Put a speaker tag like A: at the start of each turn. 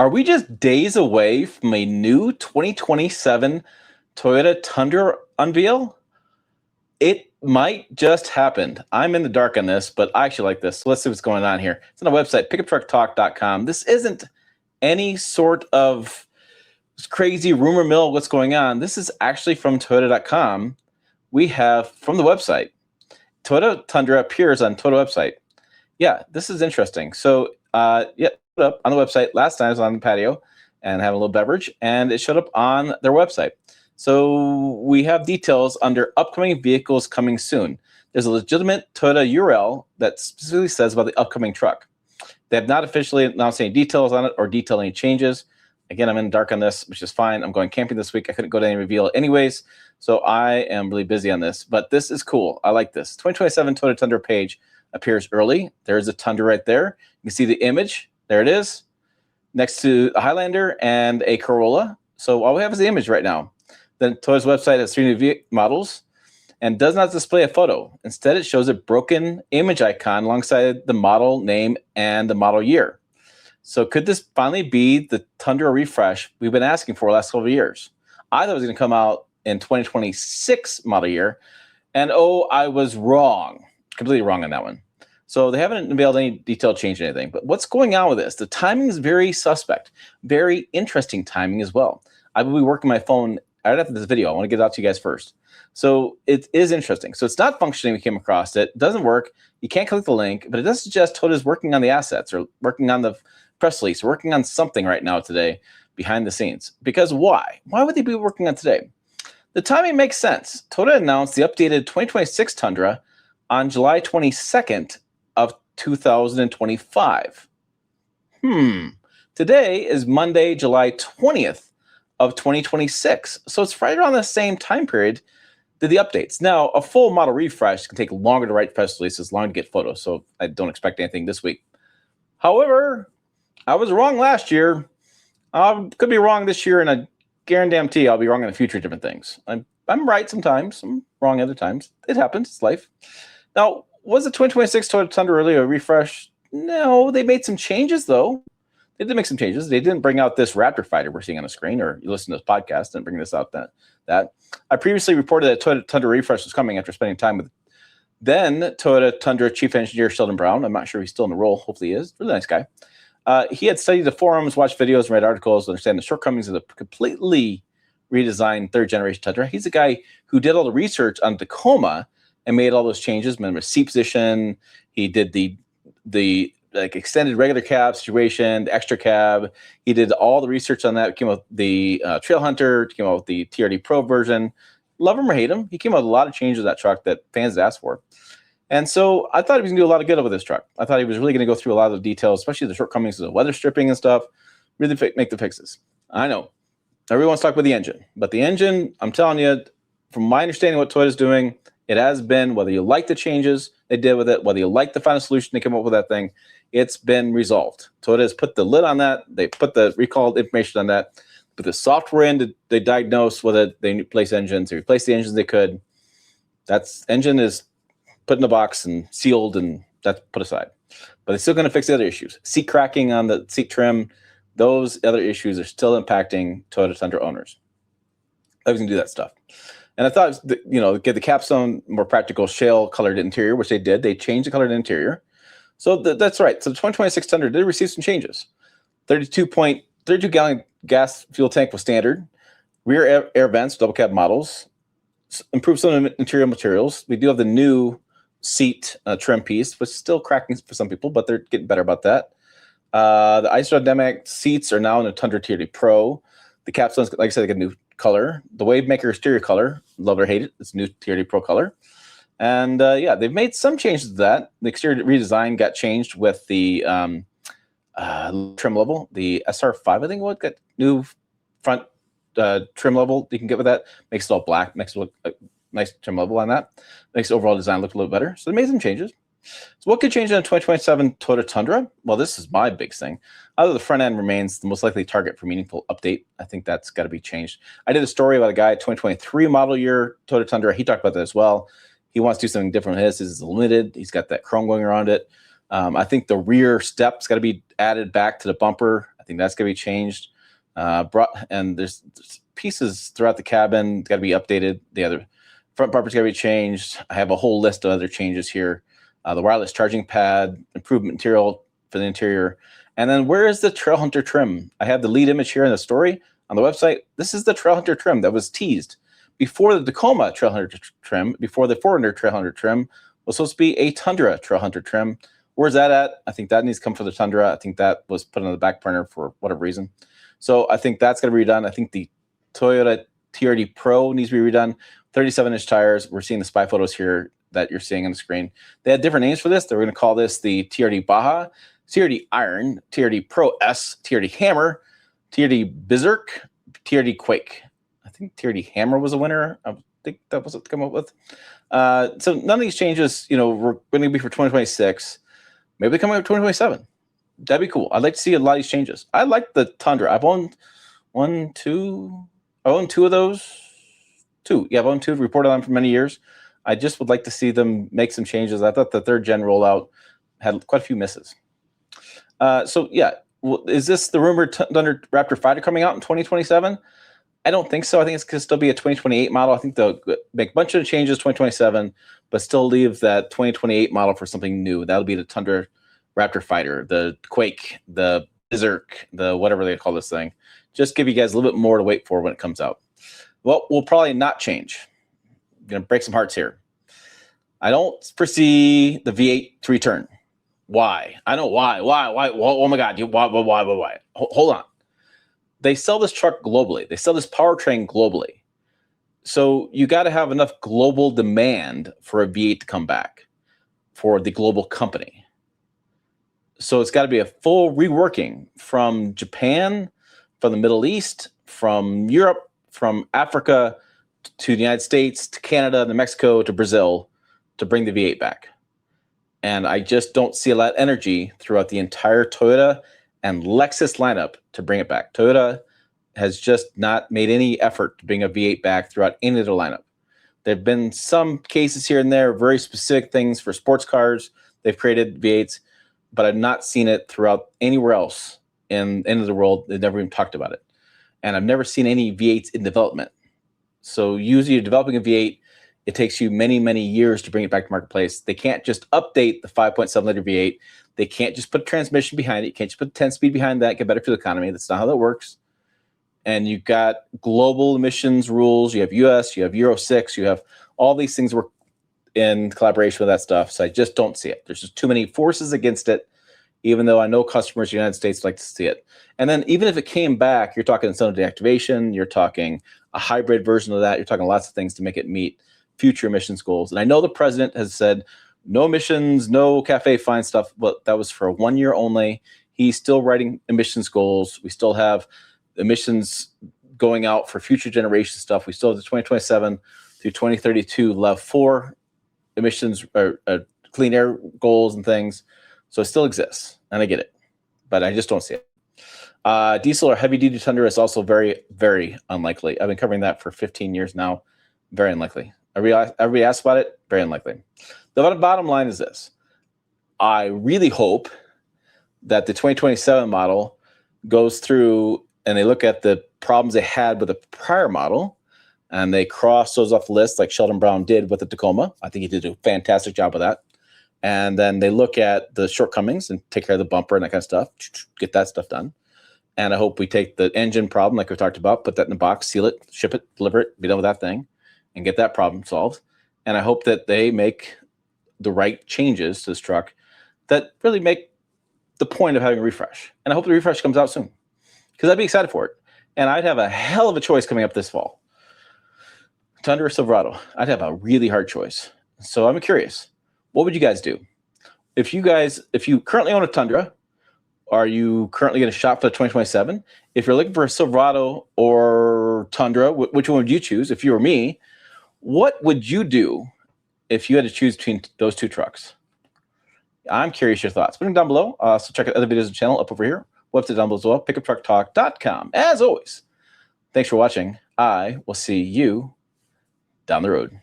A: Are we just days away from a new 2027 Toyota Tundra unveil? It might just happen. I'm in the dark on this, but I actually like this. So let's see what's going on here. It's on our website, pickuptrucktalk.com. This isn't any sort of crazy rumor mill what's going on. This is actually from Toyota.com. We have from the website. Toyota Tundra appears on Toyota website. Yeah, this is interesting. So, put up on the website. Last night I was on the patio and having a little beverage, and it showed up on their website. So we have details under upcoming vehicles coming soon. There's a legitimate Toyota URL that specifically says about the upcoming truck. They have not officially announced any details on it or detailed any changes. Again, I'm in the dark on this, which is fine. I'm going camping this week. I couldn't go to any reveal anyways, so I am really busy on this. But this is cool. I like this. 2027 Toyota Tundra page appears early. There's a Tundra right there. You can see the image. There it is, next to a Highlander and a Corolla. So all we have is the image right now. Then Toyota's website has 3 new models and does not display a photo. Instead, it shows a broken image icon alongside the model name and the model year. So could this finally be the Tundra refresh we've been asking for the last couple of years? I thought it was going to come out in 2026 model year, and I was wrong, completely wrong on that one. So they haven't unveiled any detailed change or anything. But what's going on with this? The timing is very suspect, very interesting timing as well. I will be working my phone right after this video. I want to get it out to you guys first. So it is interesting. So it's not functioning. We came across it. It doesn't work. You can't click the link, but it does suggest Toyota's working on the assets or working on the press release, working on something right now today behind the scenes. Because why? Why would they be working on today? The timing makes sense. Toyota announced the updated 2026 Tundra on July 22nd of 2025. Today is Monday, July 20th of 2026. So it's right around the same time period to the updates. Now, a full model refresh can take longer to write press releases, longer to get photos. So I don't expect anything this week. However, I was wrong last year. I could be wrong this year, and I guarantee I'll be wrong in the future. Different things. I'm right sometimes. I'm wrong other times. It happens. It's life. Now, was the 2026 Toyota Tundra really a refresh? No, they made some changes, though. They did make some changes. They didn't bring out this Raptor fighter we're seeing on the screen, or you listen to this podcast and bring this out. That I previously reported that Toyota Tundra refresh was coming after spending time with then Toyota Tundra Chief Engineer Sheldon Brown. I'm not sure he's still in the role. Hopefully he is. Really nice guy. He had studied the forums, watched videos, and read articles to understand the shortcomings of the completely redesigned third-generation Tundra. He's the guy who did all the research on Tacoma and made all those changes. Remember, seat position. He did the extended regular cab situation, the extra cab. He did all the research on that. Came out with the Trailhunter. Came out with the TRD Pro version. Love him or hate him, he came out with a lot of changes to that truck that fans had asked for. And so I thought he was going to do a lot of good with this truck. I thought he was really going to go through a lot of the details, especially the shortcomings of the weather stripping and stuff, really make the fixes. I know. Everyone's talking about the engine. But the engine, I'm telling you, from my understanding of what Toyota's doing, it has been, whether you like the changes they did with it, whether you like the final solution they came up with that thing, it's been resolved. Toyota has put the lid on that. They put the recalled information on that. Put the software in, they diagnose whether they replace engines. They replace the engines they could. That's engine is put in a box and sealed, and that's put aside. But they're still going to fix the other issues. Seat cracking on the seat trim, those other issues are still impacting Toyota Tundra owners. I was going to do that stuff. And I thought, get the capstone more practical shale colored interior, which they did. They changed the colored interior. So that's right. So the 2026 Tundra did receive some changes. 32-gallon gas fuel tank was standard. Rear air vents, double cab models. Improved some of the interior materials. We do have the new seat trim piece, which is still cracking for some people, but they're getting better about that. The isodynamic seats are now in the Tundra TRD Pro. The capstones, like I said, they get a new color. The Wavemaker exterior color, love it or hate it, it's new TRD Pro color. And they've made some changes to that. The exterior redesign got changed with the trim level. The SR5, I think, got new front trim level you can get with that. Makes it all black, makes it look a nice trim level on that. Makes the overall design look a little better. So they made some changes. So what could change in the 2027 Toyota Tundra? Well, this is my big thing. Either the front end remains the most likely target for meaningful update. I think that's got to be changed. I did a story about a guy, 2023 model year Toyota Tundra. He talked about that as well. He wants to do something different with his. His is limited. He's got that chrome going around it. I think the rear step's got to be added back to the bumper. I think think that's going to be changed. And there's pieces throughout the cabin got to be updated. The other front bumper's got to be changed. I have a whole list of other changes here. The wireless charging pad, improved material for the interior. And then where is the Trailhunter trim? I have the lead image here in the story on the website. This is the Trailhunter trim that was teased before the Tacoma Trailhunter trim, before the 400 Trailhunter trim was supposed to be a Tundra Trailhunter trim. Where's that at? I think that needs to come for the Tundra. I think that was put on the back burner for whatever reason. So I think that's going to be redone. I think the Toyota TRD Pro needs to be redone. 37-inch tires. We're seeing the spy photos here that you're seeing on the screen. They had different names for this. They were going to call this the TRD Baja, TRD Iron, TRD Pro S, TRD Hammer, TRD Berserk, TRD Quake. I think TRD Hammer was a winner. I think that was what to come up with. So none of these changes, we're going to be for 2026. Maybe they come out in 2027. That'd be cool. I'd like to see a lot of these changes. I like the Tundra. I've owned two of those. Two. Yeah, I've owned two, reported on them for many years. I just would like to see them make some changes. I thought the third gen rollout had quite a few misses. So yeah, is this the rumored Tundra Raptor Fighter coming out in 2027? I don't think so. I think it's going to still be a 2028 model. I think they'll make a bunch of changes 2027, but still leave that 2028 model for something new. That'll be the Tundra Raptor Fighter, the Quake, the Berserk, the whatever they call this thing. Just give you guys a little bit more to wait for when it comes out. Well, we'll probably not change. I'm going to break some hearts here. I don't foresee the V8 to return. Why? I know why. Oh my God. Why? Hold on. They sell this truck globally. They sell this powertrain globally. So you got to have enough global demand for a V8 to come back for the global company. So it's got to be a full reworking from Japan, from the Middle East, from Europe, from Africa to the United States, to Canada, to Mexico, to Brazil to bring the V8 back. And I just don't see a lot of energy throughout the entire Toyota and Lexus lineup to bring it back. Toyota has just not made any effort to bring a V8 back throughout any of their lineup. There have been some cases here and there, very specific things for sports cars. They've created V8s, but I've not seen it throughout anywhere else in the end of the world. They've never even talked about it. And I've never seen any V8s in development. So usually you're developing a V8, it takes you many, many years to bring it back to marketplace. They can't just update the 5.7 liter V8. They can't just put a transmission behind it. You can't just put 10-speed behind that, get better fuel economy. That's not how that works. And you've got global emissions rules. You have US, you have Euro 6, you have all these things work in collaboration with that stuff. So I just don't see it. There's just too many forces against it, even though I know customers in the United States like to see it. And then even if it came back, you're talking incentive deactivation, you're talking a hybrid version of that, you're talking lots of things to make it meet future emissions goals. And I know the president has said no emissions, no cafe fine stuff, but that was for 1 year only. He's still writing emissions goals. We still have emissions going out for future generation stuff. We still have the 2027 through 2032 Level 4 emissions or clean air goals and things. So it still exists, and I get it, but I just don't see it. Diesel or heavy-duty Tundra is also very unlikely. I've been covering that for 15 years now. Very unlikely. Everybody asks about it. Very unlikely. The bottom line is this. I really hope that the 2027 model goes through and they look at the problems they had with the prior model and they cross those off the list like Sheldon Brown did with the Tacoma. I think he did a fantastic job of that. And then they look at the shortcomings and take care of the bumper and that kind of stuff, get that stuff done. And I hope we take the engine problem like we talked about, put that in the box, seal it, ship it, deliver it, be done with that thing, and get that problem solved. And I hope that they make the right changes to this truck that really make the point of having a refresh. And I hope the refresh comes out soon because I'd be excited for it. And I'd have a hell of a choice coming up this fall. Tundra or Silverado. I'd have a really hard choice. So I'm curious. What would you guys do? If you currently own a Tundra, are you currently going to shop for the 2027? If you're looking for a Silverado or Tundra, which one would you choose? If you were me, what would you do if you had to choose between those two trucks? I'm curious your thoughts. Put them down below. So check out other videos on the channel up over here. Website down below as well. Pickuptrucktalk.com. As always, thanks for watching. I will see you down the road.